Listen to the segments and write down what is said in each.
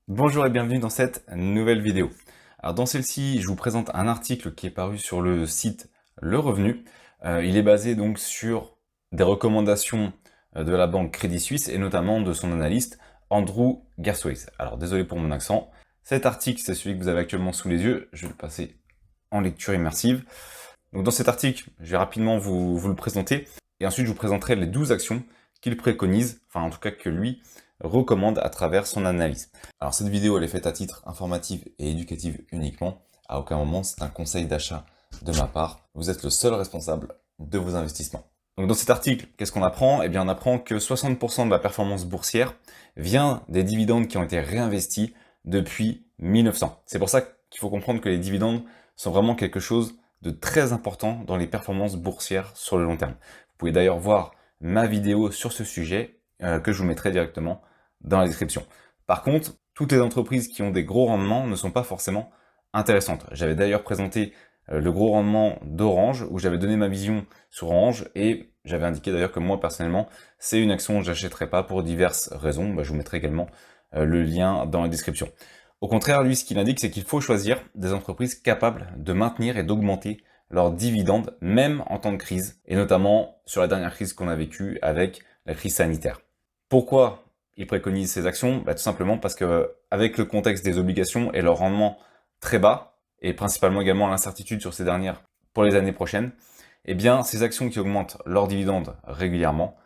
Bonjour et bienvenue dans cette nouvelle vidéo. Alors dans celle-ci, je vous présente un article qui est paru sur le site Le Revenu. Il est basé donc sur des recommandations de la banque Crédit Suisse et notamment de son analyste Andrew Gersweit. Alors désolé pour mon accent. Cet article, c'est celui que vous avez actuellement sous les yeux. Je vais le passer en lecture immersive. Donc dans cet article, je vais rapidement vous le présenter et ensuite je vous présenterai les 12 actions qu'il préconise, enfin en tout cas que lui recommande à travers son analyse. Alors cette vidéo elle est faite à titre informatif et éducatif uniquement. À aucun moment c'est un conseil d'achat de ma part. Vous êtes le seul responsable de vos investissements. Donc dans cet article, qu'est-ce qu'on apprend? Eh bien on apprend que 60% de la performance boursière vient des dividendes qui ont été réinvestis depuis 1900. C'est pour ça qu'il faut comprendre que les dividendes sont vraiment quelque chose de très important dans les performances boursières sur le long terme. Vous pouvez d'ailleurs voir ma vidéo sur ce sujet que je vous mettrai directement dans la description. Par contre, toutes les entreprises qui ont des gros rendements ne sont pas forcément intéressantes. J'avais d'ailleurs présenté le gros rendement d'Orange, où j'avais donné ma vision sur Orange, et j'avais indiqué d'ailleurs que moi personnellement, c'est une action que j'achèterai pas pour diverses raisons. Je vous mettrai également le lien dans la description. Au contraire, lui, ce qu'il indique, c'est qu'il faut choisir des entreprises capables de maintenir et d'augmenter leurs dividendes, même en temps de crise, et notamment sur la dernière crise qu'on a vécue avec la crise sanitaire. Pourquoi il préconise ces actions? Tout simplement parce que, avec le contexte des obligations et leur rendement très bas, et principalement également l'incertitude sur ces dernières pour les années prochaines, eh bien, ces actions qui augmentent leurs dividendes régulièrement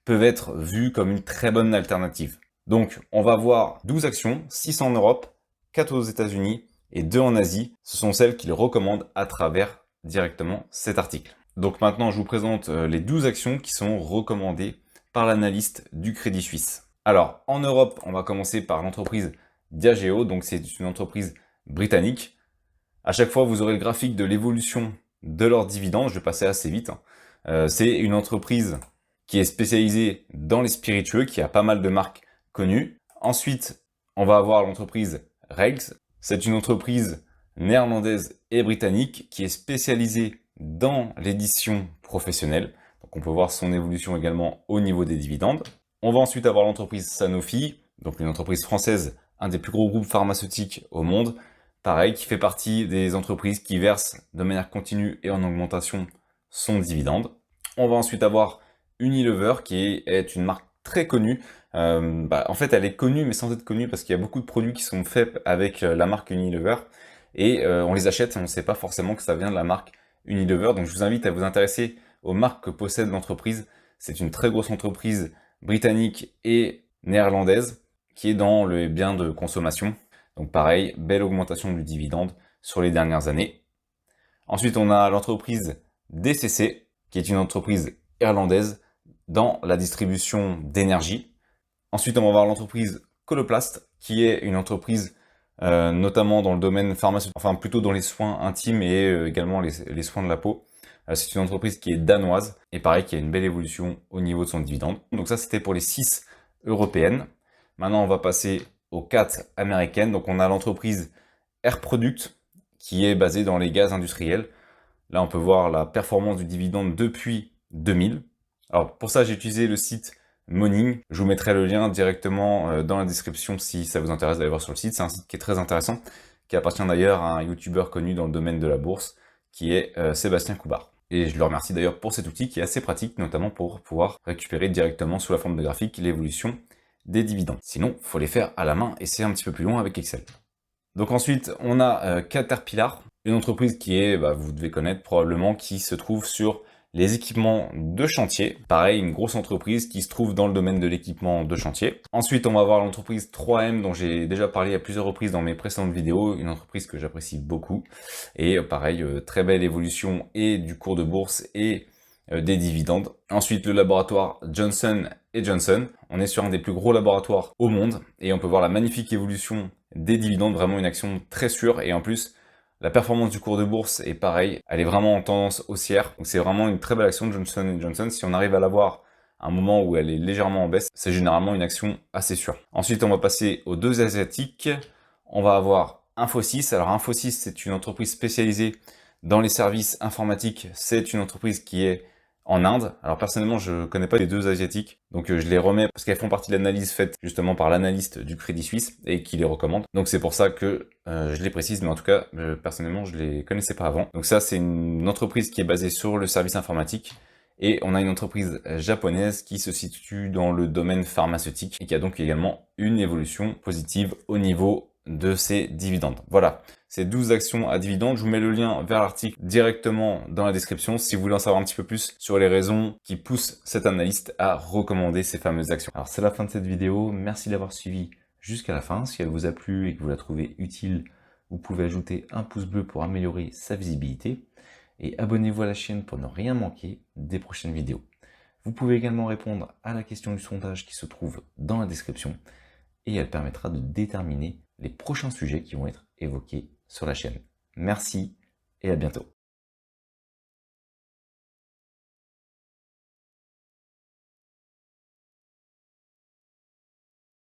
peuvent être vues comme une très bonne alternative. Donc, on va voir 12 actions, 6 en Europe, 4 aux États-Unis et 2 en Asie. Ce sont celles qu'il recommande à travers directement cet article. Donc maintenant, je vous présente les 12 actions qui sont recommandées par l'analyste du Crédit Suisse. Alors, en Europe, on va commencer par l'entreprise Diageo. Donc, c'est une entreprise britannique. À chaque fois, vous aurez le graphique de l'évolution de leurs dividendes. Je vais passer assez vite. C'est une entreprise qui est spécialisée dans les spiritueux, qui a pas mal de marques connues. Ensuite, on va avoir l'entreprise Reggs. C'est une entreprise néerlandaise et britannique qui est spécialisée dans l'édition professionnelle. Donc on peut voir son évolution également au niveau des dividendes. On va ensuite avoir l'entreprise Sanofi, donc une entreprise française, un des plus gros groupes pharmaceutiques au monde. Pareil, qui fait partie des entreprises qui versent de manière continue et en augmentation son dividende. On va ensuite avoir Unilever, qui est une marque très connue. En fait, elle est connue, mais sans être connue, parce qu'il y a beaucoup de produits qui sont faits avec la marque Unilever, et on les achète et on ne sait pas forcément que ça vient de la marque Unilever. Donc je vous invite à vous intéresser aux marques que possède l'entreprise. C'est une très grosse entreprise britannique et néerlandaise, qui est dans le bien de consommation. Donc pareil, belle augmentation du dividende sur les dernières années. Ensuite, on a l'entreprise DCC, qui est une entreprise irlandaise dans la distribution d'énergie. Ensuite, on va voir l'entreprise Coloplast, qui est une entreprise notamment dans le domaine pharmaceutique, enfin plutôt dans les soins intimes et également les soins de la peau. C'est une entreprise qui est danoise et pareil, qui a une belle évolution au niveau de son dividende. Donc ça, c'était pour les 6 européennes. Maintenant, on va passer aux 4 américaines. Donc on a l'entreprise Air Product, qui est basée dans les gaz industriels. Là, on peut voir la performance du dividende depuis 2000. Alors pour ça, j'ai utilisé le site Morning. Je vous mettrai le lien directement dans la description si ça vous intéresse d'aller voir sur le site. C'est un site qui est très intéressant, qui appartient d'ailleurs à un youtubeur connu dans le domaine de la bourse, qui est Sébastien Coubard. Et je le remercie d'ailleurs pour cet outil qui est assez pratique, notamment pour pouvoir récupérer directement sous la forme de graphique l'évolution des dividendes. Sinon, il faut les faire à la main et c'est un petit peu plus long avec Excel. Donc ensuite, on a Caterpillar, une entreprise qui est, vous devez connaître probablement, qui se trouve sur les équipements de chantier. Pareil, une grosse entreprise qui se trouve dans le domaine de l'équipement de chantier. Ensuite, on va voir l'entreprise 3M, dont j'ai déjà parlé à plusieurs reprises dans mes précédentes vidéos, une entreprise que j'apprécie beaucoup. Et pareil, très belle évolution et du cours de bourse et des dividendes. Ensuite, le laboratoire Johnson & Johnson. On est sur un des plus gros laboratoires au monde et on peut voir la magnifique évolution des dividendes, vraiment une action très sûre et en plus, la performance du cours de bourse est pareil, elle est vraiment en tendance haussière. Donc c'est vraiment une très belle action de Johnson & Johnson. Si on arrive à l'avoir à un moment où elle est légèrement en baisse, c'est généralement une action assez sûre. Ensuite, on va passer aux 2 asiatiques. On va avoir Infosys. Alors Infosys, c'est une entreprise spécialisée dans les services informatiques. C'est une entreprise qui est en Inde. Alors personnellement, je connais pas les deux asiatiques, donc je les remets parce qu'elles font partie de l'analyse faite justement par l'analyste du Crédit Suisse et qui les recommande. Donc c'est pour ça que je les précise, mais en tout cas, personnellement, je les connaissais pas avant. Donc ça, c'est une entreprise qui est basée sur le service informatique. Et on a une entreprise japonaise qui se situe dans le domaine pharmaceutique et qui a donc également une évolution positive au niveau de ses dividendes. Voilà, ces 12 actions à dividendes. Je vous mets le lien vers l'article directement dans la description si vous voulez en savoir un petit peu plus sur les raisons qui poussent cet analyste à recommander ces fameuses actions. Alors c'est la fin de cette vidéo, merci d'avoir suivi jusqu'à la fin. Si elle vous a plu et que vous la trouvez utile, vous pouvez ajouter un pouce bleu pour améliorer sa visibilité. Et abonnez-vous à la chaîne pour ne rien manquer des prochaines vidéos. Vous pouvez également répondre à la question du sondage qui se trouve dans la description et elle permettra de déterminer les prochains sujets qui vont être évoqués sur la chaîne. Merci et à bientôt.